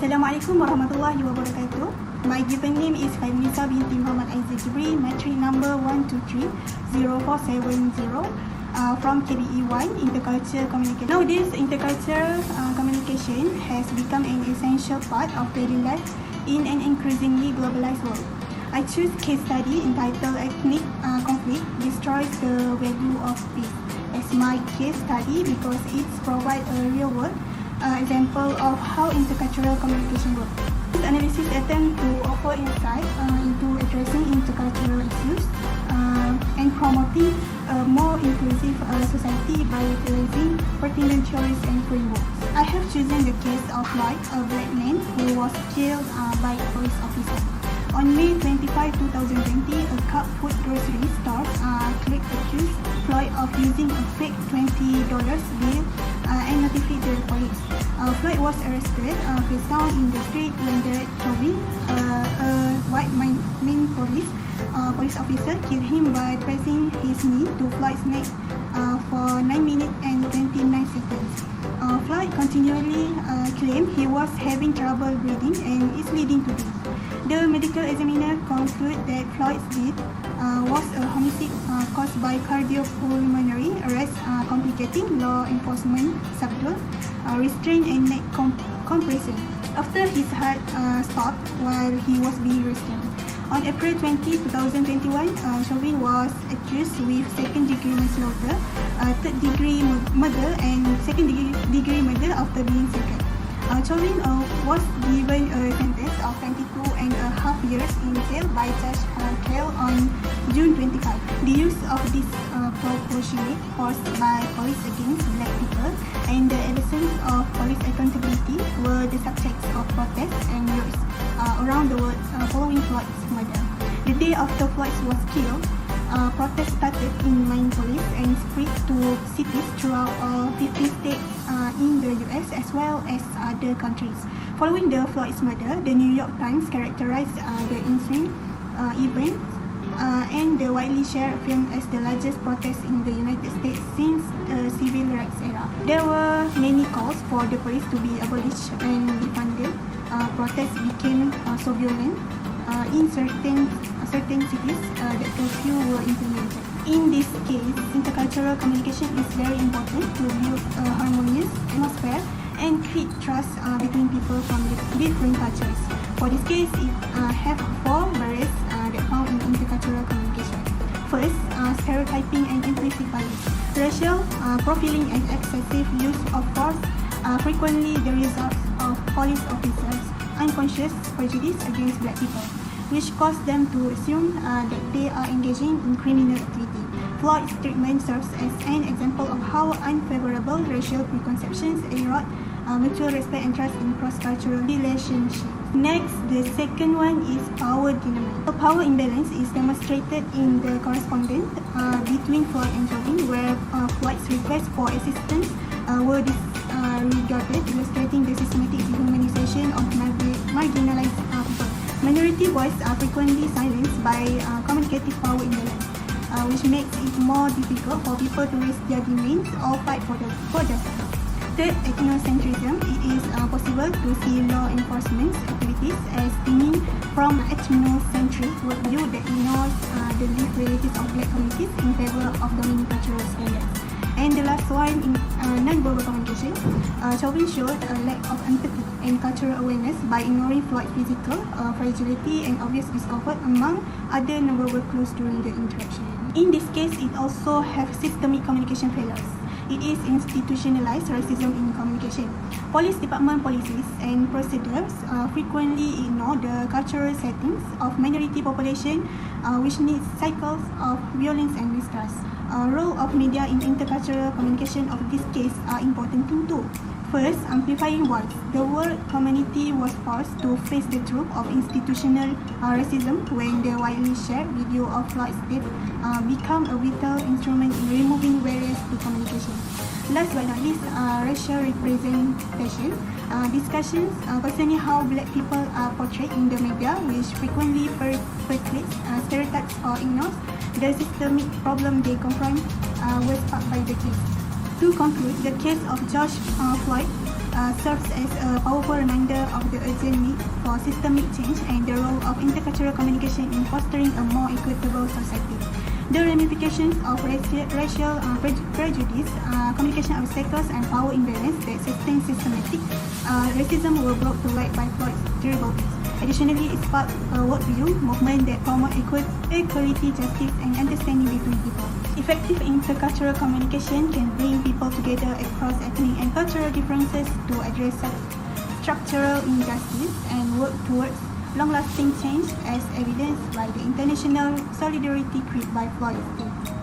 Assalamualaikum warahmatullahi wabarakatuh. My given name is Khairunnisa Binti Mohd Aizul Kibry, matric number 1230470 from KBE1, Intercultural Communication. Nowadays, intercultural communication has become an essential part of daily life in an increasingly globalized world. I choose case study entitled Ethnic Conflict Destroys the Value of Peace as my case study because it provides a real-world example of how intercultural communication works. This analysis attempts to offer insight into addressing intercultural issues and promoting a more inclusive society by utilizing pertinent theories and frameworks. I have chosen the case of Floyd, a black man who was killed by a police officer. On May 25, 2020, a Cup food grocery store clerk accused Floyd of using a fake $20 bill and notified the police. Floyd was arrested, face down in the street when Derek Chauvin, a white main police officer, killed him by pressing his knee to Floyd's neck for 9 minutes and 29 seconds. Floyd continually claimed he was having trouble breathing and is leading to death. The medical examiner concluded that Floyd's death was a homicide caused by cardiopulmonary arrest, complicating law enforcement subtle restraint and neck compression after his heart stopped while he was being restrained. On April 20, 2021, Chauvin was accused with second-degree manslaughter, third-degree murder, and second-degree murder after being second. Chauvin was given a sentence of 22.5 years in jail by Judge Kell on June 25. The use of disproportionate force by police against black people and the absence of police accountability were the subjects of protests and riots around the world following Floyd's murder. The day after Floyd was killed, protests started in Minneapolis and spread to cities throughout all 50 states in the US as well as other countries. Following the Floyd's murder, the New York Times characterized the insane event and the widely shared film as the largest protest in the United States since the civil rights era. There were many calls for the police to be abolished and defunded. Protests became so violent in certain cities that curfew were implemented. In this case, intercultural communication is very important to build a harmonious atmosphere and create trust between people from different cultures. For this case, it have 4 barriers that found in intercultural communication. First, stereotyping and implicit bias. Racial profiling and excessive use of force frequently the result of police officers' unconscious prejudice against black people, which cause them to assume that they are engaging in criminal activity. Floyd's treatment serves as an example of how unfavorable racial preconceptions erode mutual respect and trust in cross-cultural relationships. Next, the second one is power dynamic. The power imbalance is demonstrated in the correspondence between Floyd and Chauvin, where Floyd's requests for assistance were disregarded, illustrating the systematic dehumanization of marginalized people. Minority voices are frequently silenced by communicative power imbalance, which makes it more difficult for people to raise their demands or fight for justice. Third, ethnocentrism. It is possible to see law enforcement activities as stemming from ethnocentric worldview that ignores the lived realities of black communities in favor of dominant cultural standards. And the last one, in non-verbal communication, Chauvin showed a lack of empathy and cultural awareness by ignoring Floyd's physical fragility and obvious discomfort among other non-verbal clues during the interaction. In this case, it also has systemic communication failures. It is institutionalized racism in communication. Police department policies and procedures frequently ignore the cultural settings of minority population, which needs cycles of violence and mistrust. Role of media in intercultural communication of this case are important thing too. First, amplifying voice. The world community was forced to face the truth of institutional racism when the widely shared video of Floyd's death became a vital instrument in removing barriers to communication. Last but not least, racial representation. Discussions concerning how black people are portrayed in the media, which frequently perpetuates stereotypes or ignores the systemic problem they confront, was sparked by the case. To conclude, the case of George Floyd serves as a powerful reminder of the urgent need for systemic change and the role of intercultural communication in fostering a more equitable society. The ramifications of racial prejudice, communication obstacles, and power imbalance that sustain systematic racism were brought to light by Floyd's terrible case. Additionally, it sparked a worldview movement that promotes equality, justice, and understanding between people. Effective intercultural communication can bring people together across ethnic and cultural differences to address structural injustice and work towards long-lasting change, as evidenced by the international solidarity created by Floyd's case.